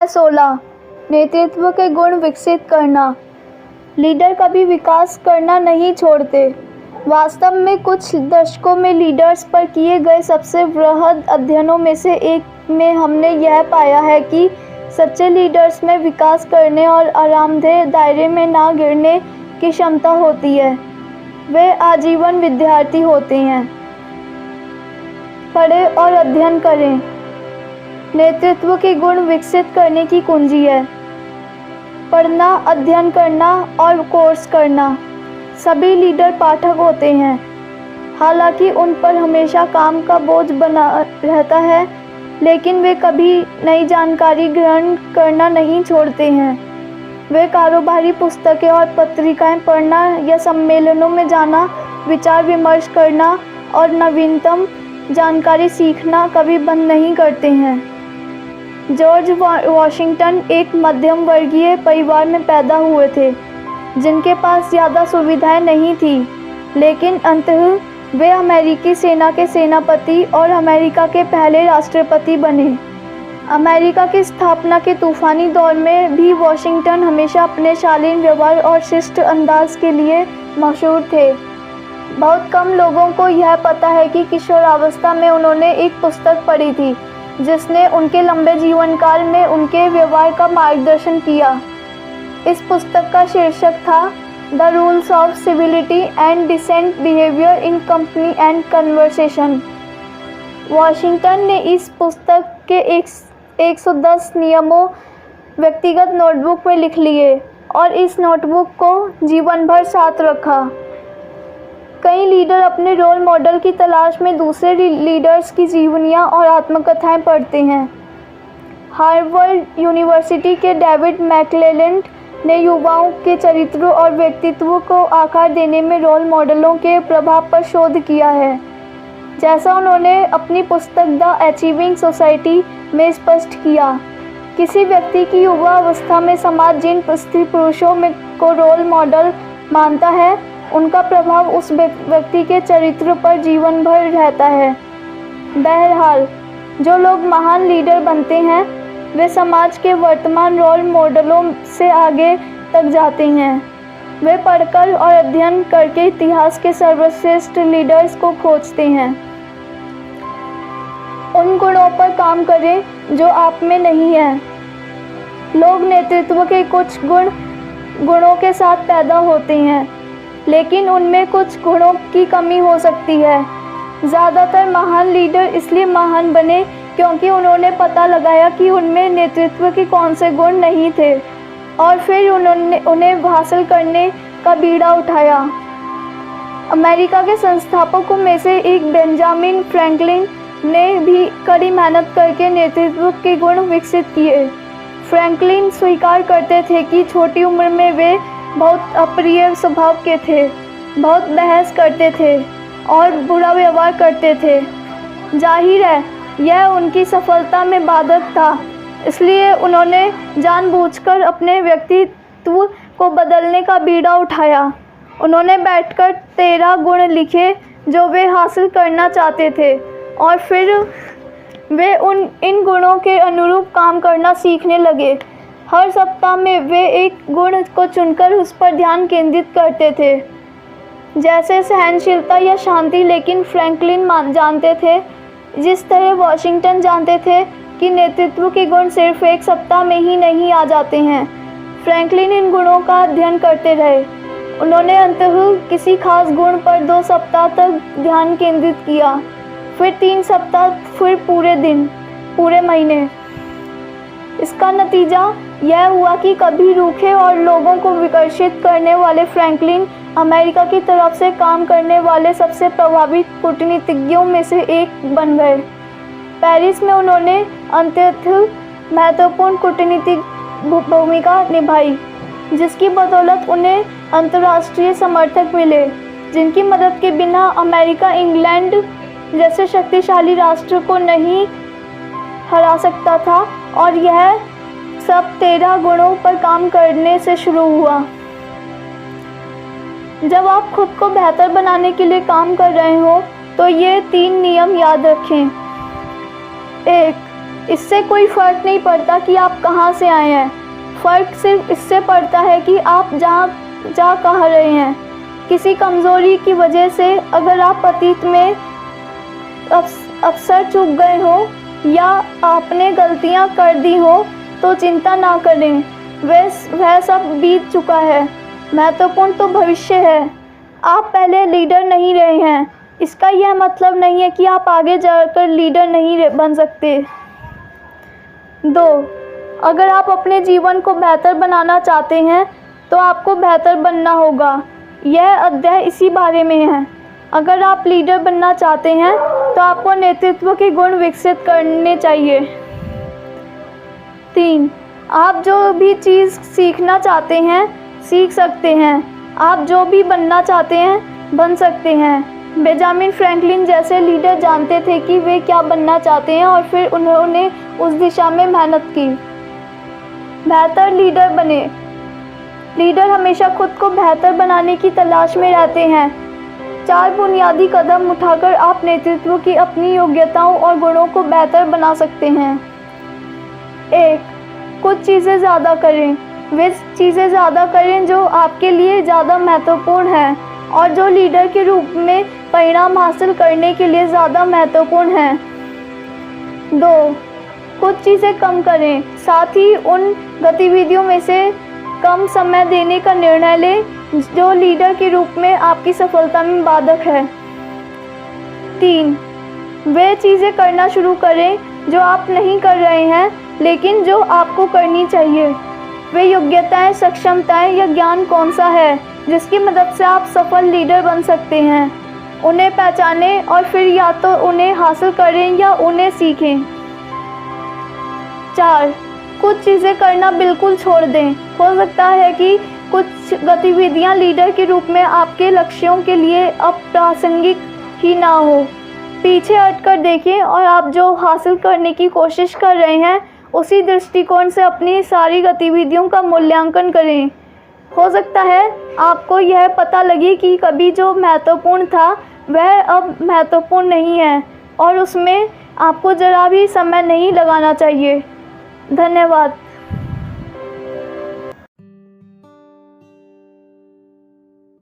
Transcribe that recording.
16 नेतृत्व के गुण विकसित करना। लीडर कभी विकास करना नहीं छोड़ते। वास्तव में कुछ दशकों में लीडर्स पर किए गए सबसे वृहद अध्ययनों में से एक में हमने यह पाया है कि सच्चे लीडर्स में विकास करने और आरामदेह दायरे में ना गिरने की क्षमता होती है। वे आजीवन विद्यार्थी होते हैं। पढ़ें और अध्ययन करें। नेतृत्व के गुण विकसित करने की कुंजी है पढ़ना, अध्ययन करना और कोर्स करना। सभी लीडर पाठक होते हैं, हालांकि उन पर हमेशा काम का बोझ बना रहता है, लेकिन वे कभी नई जानकारी ग्रहण करना नहीं छोड़ते हैं। वे कारोबारी पुस्तकें और पत्रिकाएं पढ़ना या सम्मेलनों में जाना, विचार विमर्श करना और नवीनतम जानकारी सीखना कभी बंद नहीं करते हैं। जॉर्ज वॉशिंगटन एक मध्यम वर्गीय परिवार में पैदा हुए थे, जिनके पास ज़्यादा सुविधाएं नहीं थी, लेकिन अंततः वे अमेरिकी सेना के सेनापति और अमेरिका के पहले राष्ट्रपति बने। अमेरिका की स्थापना के तूफानी दौर में भी वॉशिंगटन हमेशा अपने शालीन व्यवहार और शिष्ट अंदाज के लिए मशहूर थे। बहुत कम लोगों को यह पता है कि किशोरावस्था में उन्होंने एक पुस्तक पढ़ी थी जिसने उनके लंबे जीवन काल में उनके व्यवहार का मार्गदर्शन किया। इस पुस्तक का शीर्षक था the rules of civility and decent behaviour in company and conversation. Washington ने इस पुस्तक के 110 नियमों व्यक्तिगत नोटबुक में लिख लिए और इस नोटबुक को जीवन भर साथ रखा। कई लीडर अपने रोल मॉडल की तलाश में दूसरे लीडर्स की जीवनियाँ और आत्मकथाएं पढ़ते हैं। हार्वर्ड यूनिवर्सिटी के डेविड मैकक्लेलैंड ने युवाओं के चरित्रों और व्यक्तित्व को आकार देने में रोल मॉडलों के प्रभाव पर शोध किया है, जैसा उन्होंने अपनी पुस्तक द अचीविंग सोसाइटी में स्पष्ट किया। किसी व्यक्ति की युवा अवस्था में समाज जिन स्त्री पुरुषों में को रोल मॉडल मानता है, उनका प्रभाव उस व्यक्ति के चरित्र पर जीवन भर रहता है। बहरहाल, जो लोग महान लीडर बनते हैं, वे समाज के वर्तमान रोल मॉडलों से आगे तक जाते हैं। वे पढ़कर और अध्ययन करके इतिहास के सर्वश्रेष्ठ लीडर्स को खोजते हैं। उन गुणों पर काम करें जो आप में नहीं हैं। लोग नेतृत्व के कुछ गुणों के साथ पैदा होते हैं, लेकिन उनमें कुछ गुणों की कमी हो सकती है। ज़्यादातर महान लीडर इसलिए महान बने क्योंकि उन्होंने पता लगाया कि उनमें नेतृत्व के कौन से गुण नहीं थे और फिर उन्हें हासिल करने का बीड़ा उठाया। अमेरिका के संस्थापकों में से एक बेंजामिन फ्रैंकलिन ने भी कड़ी मेहनत करके नेतृत्व के गुण विकसित किए। फ्रैंकलिन स्वीकार करते थे कि छोटी उम्र में वे बहुत अप्रिय स्वभाव के थे, बहुत बहस करते थे और बुरा व्यवहार करते थे। जाहिर है, यह उनकी सफलता में बाधक था, इसलिए उन्होंने जानबूझकर अपने व्यक्तित्व को बदलने का बीड़ा उठाया। उन्होंने बैठकर 13 गुण लिखे जो वे हासिल करना चाहते थे और फिर वे इन गुणों के अनुरूप काम करना सीखने लगे। हर सप्ताह में वे एक गुण को चुनकर उस पर ध्यान केंद्रित करते थे, जैसे सहनशीलता या शांति। लेकिन फ्रैंकलिन जानते थे, जिस तरह वॉशिंगटन जानते थे, कि नेतृत्व के गुण सिर्फ एक सप्ताह में ही नहीं आ जाते हैं। फ्रैंकलिन इन गुणों का अध्ययन करते रहे। उन्होंने अंततः किसी खास गुण पर 2 सप्ताह तक ध्यान केंद्रित किया, फिर 3 सप्ताह, फिर पूरे दिन, पूरे महीने। इसका नतीजा यह हुआ कि कभी रूखे और लोगों को विकर्षित करने वाले फ्रैंकलिन अमेरिका की तरफ से काम करने वाले सबसे प्रभावी कूटनीतिज्ञों में से एक बन गए। पेरिस में उन्होंने अत्यंत महत्वपूर्ण कूटनीतिक भूमिका निभाई, जिसकी बदौलत उन्हें अंतर्राष्ट्रीय समर्थक मिले, जिनकी मदद के बिना अमेरिका इंग्लैंड जैसे शक्तिशाली राष्ट्र को नहीं हरा सकता था। और यह सब 13 गुणों पर काम करने से शुरू हुआ। जब आप खुद को बेहतर बनाने के लिए काम कर रहे हो, तो ये 3 नियम याद रखें। 1. इससे कोई फ़र्क नहीं पड़ता कि आप कहाँ से आए हैं। फ़र्क सिर्फ इससे पड़ता है कि आप जा कहाँ रहे हैं। किसी कमज़ोरी की वजह से अगर आप अतीत में अवसर चूक गए हो या आपने गलतियां कर दी हो तो चिंता ना करें, वह सब बीत चुका है। महत्वपूर्ण तो भविष्य है। आप पहले लीडर नहीं रहे हैं, इसका यह मतलब नहीं है कि आप आगे जाकर लीडर नहीं बन सकते। 2. अगर आप अपने जीवन को बेहतर बनाना चाहते हैं तो आपको बेहतर बनना होगा। यह अध्याय इसी बारे में है। अगर आप लीडर बनना चाहते हैं तो आपको नेतृत्व के गुण विकसित करने चाहिए। 3. आप जो भी चीज़ सीखना चाहते हैं सीख सकते हैं। आप जो भी बनना चाहते हैं बन सकते हैं। बेंजामिन फ्रैंकलिन जैसे लीडर जानते थे कि वे क्या बनना चाहते हैं और फिर उन्होंने उस दिशा में मेहनत की। बेहतर लीडर बने। लीडर हमेशा खुद को बेहतर बनाने की तलाश में रहते हैं। 4 बुनियादी कदम उठाकर आप नेतृत्व की अपनी योग्यताओं और गुणों को बेहतर बना सकते हैं। 1. कुछ चीज़ें ज़्यादा करें। वे चीज़ें ज़्यादा करें जो आपके लिए ज़्यादा महत्वपूर्ण हैं और जो लीडर के रूप में परिणाम हासिल करने के लिए ज़्यादा महत्वपूर्ण हैं। 2. कुछ चीज़ें कम करें, साथ ही उन गतिविधियों में से कम समय देने का निर्णय लें जो लीडर के रूप में आपकी सफलता में बाधक है। 3. वे चीज़ें करना शुरू करें जो आप नहीं कर रहे हैं लेकिन जो आपको करनी चाहिए। वे योग्यताएं, सक्षमताएं या ज्ञान कौन सा है जिसकी मदद से आप सफल लीडर बन सकते हैं। उन्हें पहचानें और फिर या तो उन्हें हासिल करें या उन्हें सीखें। 4. कुछ चीज़ें करना बिल्कुल छोड़ दें। हो सकता है कि कुछ गतिविधियां लीडर के रूप में आपके लक्ष्यों के लिए अप्रासंगिक ही ना हो। पीछे हटकर देखें और आप जो हासिल करने की कोशिश कर रहे हैं उसी दृष्टिकोण से अपनी सारी गतिविधियों का मूल्यांकन करें। हो सकता है आपको यह पता लगे कि कभी जो महत्वपूर्ण था वह अब महत्वपूर्ण नहीं है और उसमें आपको ज़रा भी समय नहीं लगाना चाहिए। धन्यवाद।